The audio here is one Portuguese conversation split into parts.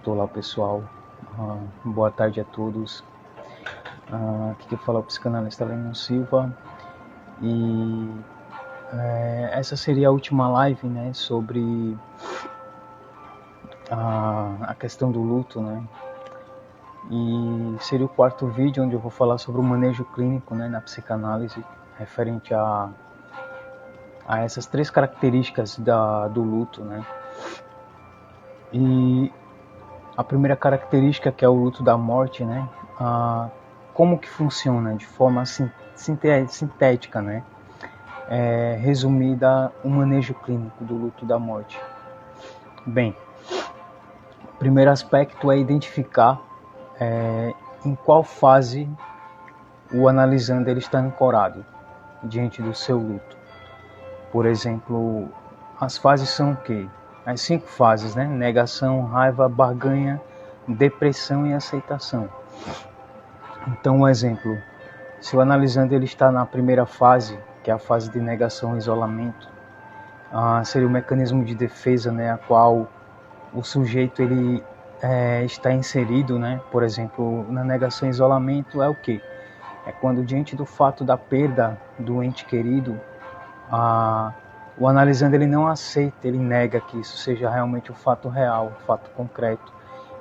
Olá pessoal, boa tarde a todos. Aqui que fala o psicanalista Lennon Silva e essa seria a última live, né, sobre a questão do luto, né, e seria o quarto vídeo onde eu vou falar sobre o manejo clínico, né, na psicanálise referente a essas três características do luto, né. E a primeira característica, que é o luto da morte, né, como que funciona de forma sintética, né, resumida, o manejo clínico do luto da morte. Bem, o primeiro aspecto é identificar em qual fase o analisando ele está ancorado diante do seu luto. Por exemplo, as fases são o quê? As 5 fases, né? Negação, raiva, barganha, depressão e aceitação. Então, um exemplo, se o analisando ele está na primeira fase, que é a fase de negação e isolamento, seria o mecanismo de defesa, né, a qual o sujeito ele está inserido, né? Por exemplo, na negação e isolamento é o quê? É quando, diante do fato da perda do ente querido, o analisando ele não aceita, ele nega que isso seja realmente o fato real, o fato concreto.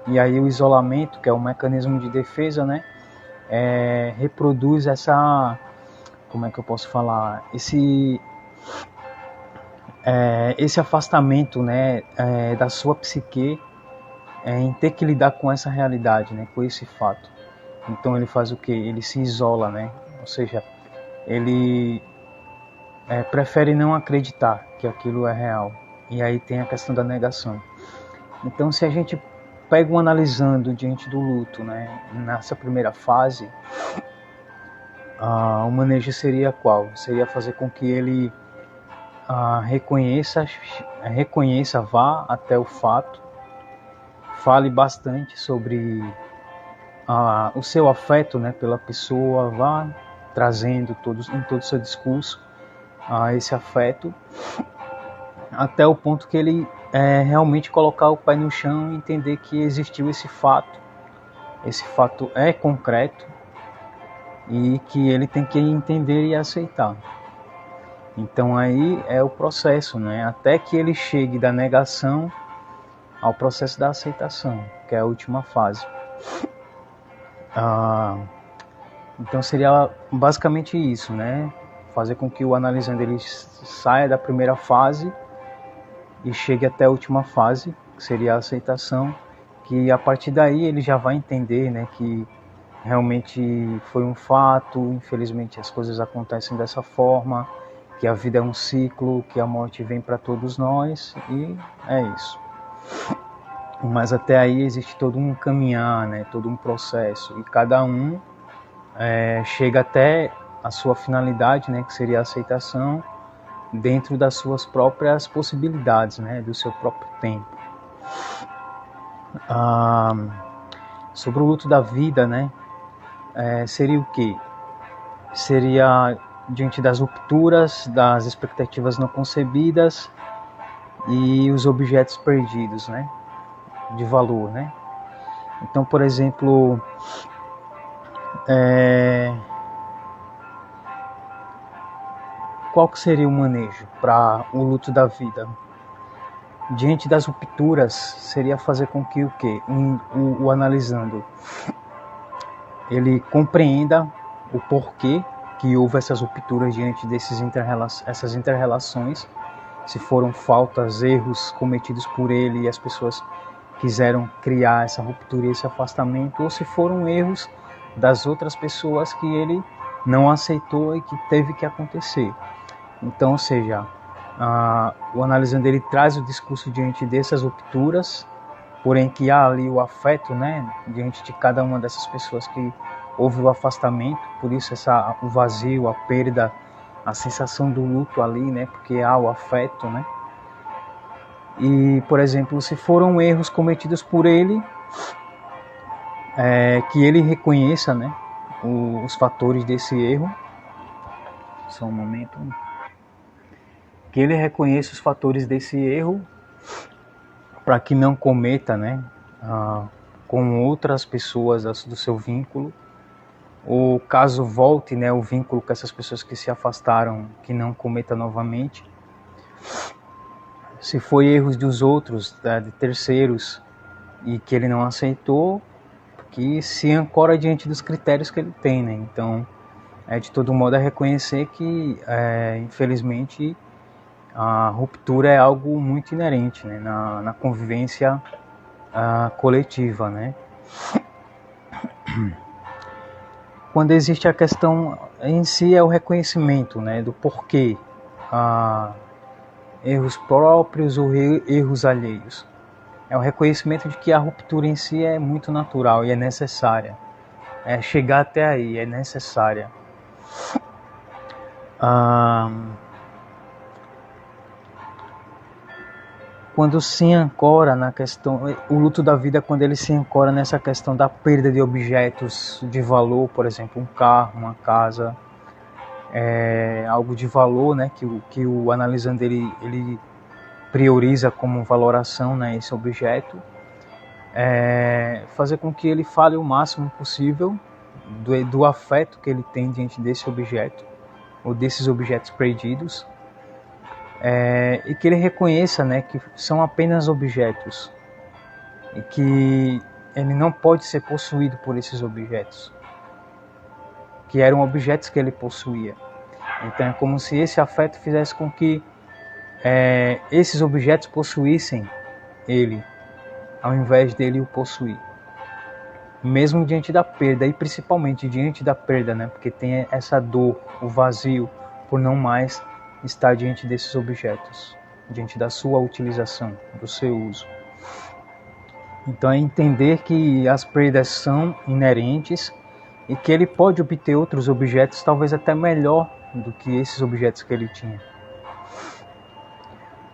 E aí o isolamento, que é um mecanismo de defesa, né, reproduz essa, como é que eu posso falar, esse afastamento, né, da sua psique em ter que lidar com essa realidade, né, com esse fato. Então ele faz o quê? Ele se isola, né? Ou seja, ele prefere não acreditar que aquilo é real. E aí tem a questão da negação. Então, se a gente pega um analisando diante do luto, né, nessa primeira fase, o manejo seria qual? Seria fazer com que ele reconheça, vá até o fato, fale bastante sobre o seu afeto, né, pela pessoa, vá trazendo em todo o seu discurso esse afeto, até o ponto que ele realmente colocar o pé no chão e entender que existiu esse fato é concreto e que ele tem que entender e aceitar. Então aí é o processo, né, até que ele chegue da negação ao processo da aceitação, que é a última fase. Então seria basicamente isso, né? Fazer com que o analisando ele saia da primeira fase e chegue até a última fase, que seria a aceitação, que a partir daí ele já vai entender, né, que realmente foi um fato, infelizmente as coisas acontecem dessa forma, que a vida é um ciclo, que a morte vem para todos nós, e é isso. Mas até aí existe todo um caminhar, né, todo um processo, e cada um chega até a sua finalidade, né, que seria a aceitação, dentro das suas próprias possibilidades, né, do seu próprio tempo. Sobre o luto da vida, né, seria o quê? Seria diante das rupturas, das expectativas não concebidas e os objetos perdidos, né, de valor, né. Então, por exemplo, qual que seria o manejo para o luto da vida? Diante das rupturas, seria fazer com que o quê? O analisando, ele compreenda o porquê que houve essas rupturas diante essas interrelações, se foram faltas, erros cometidos por ele e as pessoas quiseram criar essa ruptura e esse afastamento, ou se foram erros das outras pessoas que ele não aceitou e que teve que acontecer. Então, ou seja, o analisando ele traz o discurso diante dessas rupturas, porém que há ali o afeto, né, diante de cada uma dessas pessoas que houve o afastamento, por isso o vazio, a perda, a sensação do luto ali, né, porque há o afeto, né. E, por exemplo, se foram erros cometidos por ele, que ele reconheça, né, os fatores desse erro. Só um momento. Que ele reconheça os fatores desse erro para que não cometa, né, com outras pessoas do seu vínculo, ou caso volte, né, o vínculo com essas pessoas que se afastaram, que não cometa novamente. Se foi erros dos outros, de terceiros, e que ele não aceitou, que se ancora diante dos critérios que ele tem, né? Então, de todo modo, é reconhecer que, infelizmente, a ruptura é algo muito inerente, né, na convivência coletiva, né? Quando existe a questão em si, é o reconhecimento, né, do porquê, erros próprios ou erros alheios. É o reconhecimento de que a ruptura em si é muito natural e é necessária. Chegar até aí é necessária. Quando se ancora na questão, o luto da vida, quando ele se ancora nessa questão da perda de objetos de valor, por exemplo, um carro, uma casa, algo de valor, né, que o analisando ele prioriza como valoração, né, esse objeto, fazer com que ele fale o máximo possível do afeto que ele tem diante desse objeto ou desses objetos perdidos, e que ele reconheça, né, que são apenas objetos e que ele não pode ser possuído por esses objetos, que eram objetos que ele possuía. Então é como se esse afeto fizesse com que esses objetos possuíssem ele, ao invés dele o possuir. Mesmo diante da perda, e principalmente diante da perda, né? Porque tem essa dor, o vazio, por não mais estar diante desses objetos, diante da sua utilização, do seu uso. Então é entender que as perdas são inerentes e que ele pode obter outros objetos, talvez até melhor do que esses objetos que ele tinha.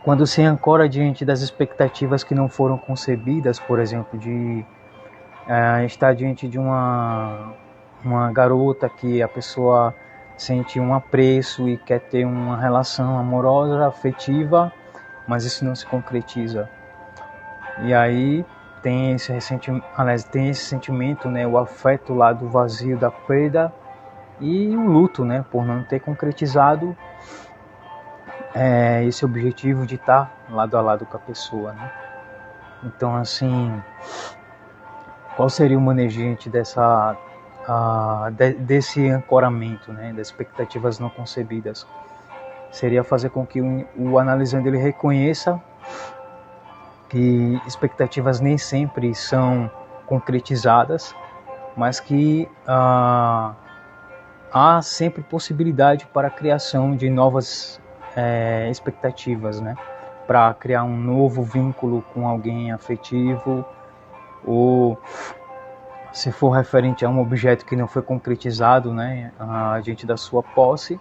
Quando se ancora diante das expectativas que não foram concebidas, por exemplo, de estar diante de uma garota que a pessoa sente um apreço e quer ter uma relação amorosa, afetiva, mas isso não se concretiza. E aí tem esse sentimento, né, o afeto lá do vazio, da perda e o luto, né, por não ter concretizado esse objetivo de estar lado a lado com a pessoa, né? Então, assim, qual seria o manejante desse ancoramento, né, das expectativas não concebidas? Seria fazer com que o analisando ele reconheça que expectativas nem sempre são concretizadas, mas que há sempre possibilidade para a criação de novas expectativas, né? Para criar um novo vínculo com alguém afetivo, ou se for referente a um objeto que não foi concretizado, né, diante da sua posse,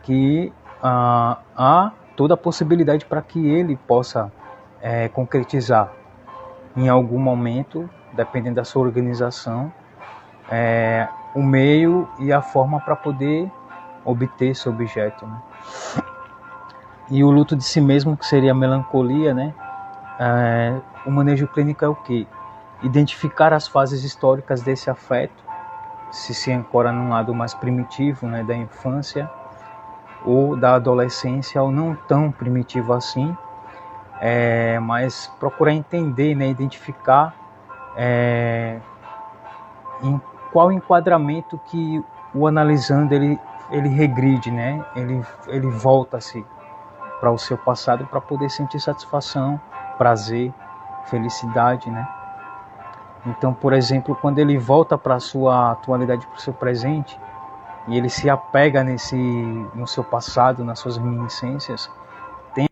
que há toda a possibilidade para que ele possa concretizar em algum momento, dependendo da sua organização, o meio e a forma para poder obter esse objeto, né? E o luto de si mesmo, que seria a melancolia, né? O manejo clínico é o quê? Identificar as fases históricas desse afeto, se ancora num lado mais primitivo, né, da infância, ou da adolescência, ou não tão primitivo assim, mas procurar entender, né, identificar em qual enquadramento que o analisando ele regride, né, ele volta-se para o seu passado para poder sentir satisfação, prazer, felicidade, né? Então, por exemplo, quando ele volta para a sua atualidade, para o seu presente, e ele se apega no seu passado, nas suas reminiscências, tem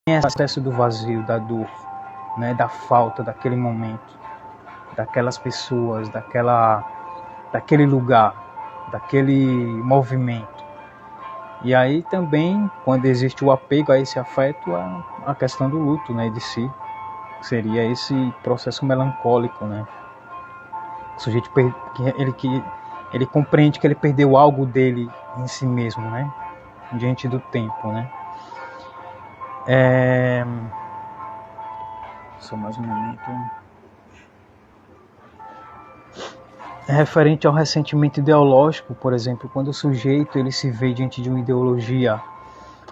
esse acesso do vazio, da dor, né, da falta daquele momento, daquelas pessoas, daquele lugar, daquele movimento. E aí também, quando existe o apego a esse afeto, a questão do luto, né, de si, seria esse processo melancólico, né? O sujeito ele compreende que ele perdeu algo dele em si mesmo, né? Diante do tempo, né? Só mais um momento. referente ao ressentimento ideológico, por exemplo, quando o sujeito ele se vê diante de uma ideologia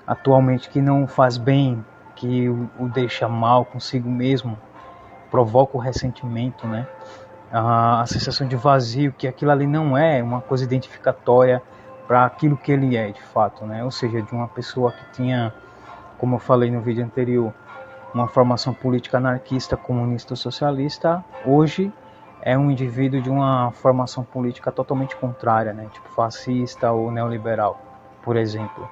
atualmente que não faz bem, que o deixa mal consigo mesmo, provoca o ressentimento, né? A sensação de vazio, que aquilo ali não é uma coisa identificatória para aquilo que ele é de fato, né? Ou seja, de uma pessoa que tinha, como eu falei no vídeo anterior, uma formação política anarquista, comunista ou socialista, hoje é um indivíduo de uma formação política totalmente contrária, né? Tipo fascista ou neoliberal, por exemplo.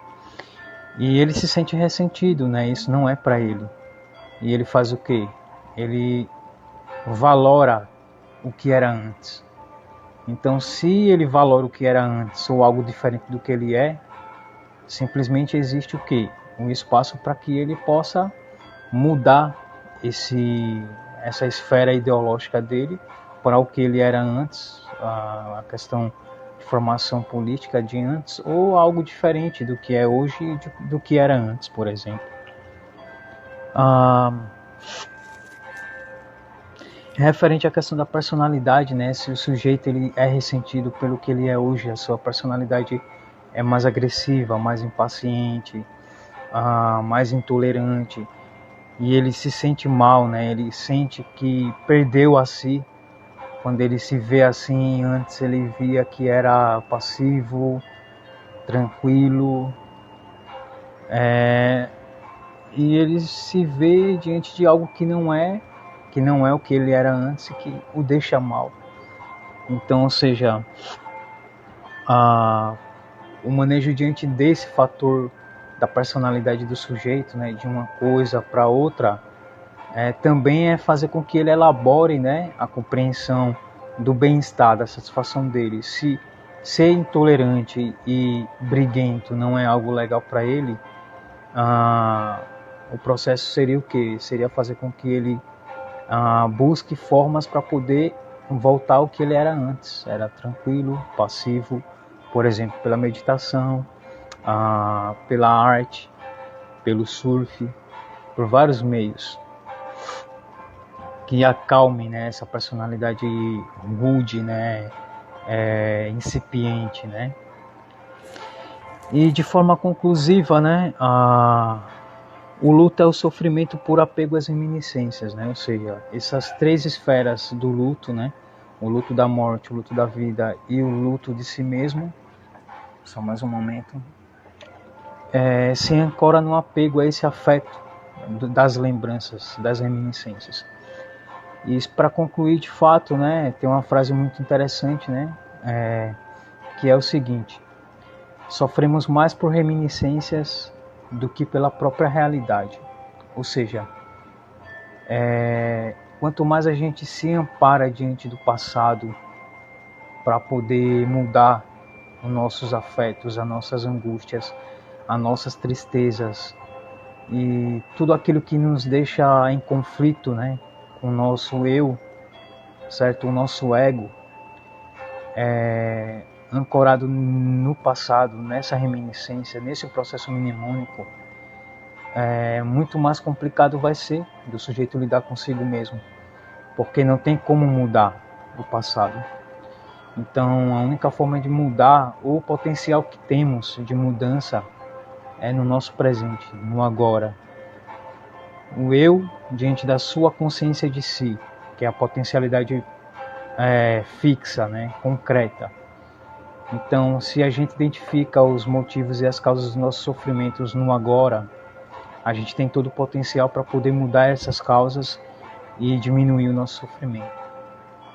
E ele se sente ressentido, né? Isso não é para ele. E ele faz o quê? Ele valora o que era antes. Então, se ele valora o que era antes ou algo diferente do que ele é, simplesmente existe o quê? Um espaço para que ele possa mudar essa esfera ideológica dele para o que ele era antes, a questão de formação política de antes, ou algo diferente do que é hoje e do que era antes, por exemplo. Referente à questão da personalidade, né? Se o sujeito ele é ressentido pelo que ele é hoje, a sua personalidade é mais agressiva, mais impaciente, mais intolerante, e ele se sente mal, né? Ele sente que perdeu a si. Quando ele se vê assim, antes ele via que era passivo, tranquilo, e ele se vê diante de algo que não é o que ele era antes e que o deixa mal. Então, ou seja, o manejo diante desse fator da personalidade do sujeito, né, de uma coisa para outra, também é fazer com que ele elabore, né, a compreensão do bem-estar, da satisfação dele. Se ser intolerante e briguento não é algo legal para ele, o processo seria o quê? Seria fazer com que ele busque formas para poder voltar ao que ele era antes. Era tranquilo, passivo, por exemplo, pela meditação, pela arte, pelo surf, por vários meios que acalmem, né, essa personalidade rude, né, incipiente, né. E de forma conclusiva, né, o luto é o sofrimento por apego às reminiscências, né, ou seja, essas três esferas do luto, né, o luto da morte, o luto da vida e o luto de si mesmo, só mais um momento, se ancora no apego a esse afeto das lembranças, das reminiscências. E para concluir, de fato, né, tem uma frase muito interessante, né, que é o seguinte: sofremos mais por reminiscências do que pela própria realidade. Ou seja, quanto mais a gente se ampara diante do passado para poder mudar os nossos afetos, as nossas angústias, as nossas tristezas e tudo aquilo que nos deixa em conflito, né, com o nosso eu, certo? O nosso ego, ancorado no passado, nessa reminiscência, nesse processo mnemônico, muito mais complicado vai ser do sujeito lidar consigo mesmo, porque não tem como mudar o passado. Então, a única forma de mudar o potencial que temos de mudança é no nosso presente, no agora. O eu diante da sua consciência de si, que é a potencialidade fixa, né, concreta. Então, se a gente identifica os motivos e as causas dos nossos sofrimentos no agora, a gente tem todo o potencial para poder mudar essas causas e diminuir o nosso sofrimento.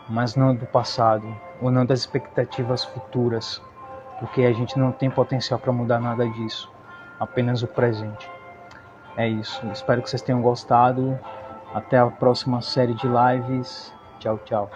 Mas não do passado, ou não das expectativas futuras, porque a gente não tem potencial para mudar nada disso, apenas o presente. É isso, espero que vocês tenham gostado. Até a próxima série de lives. Tchau, tchau.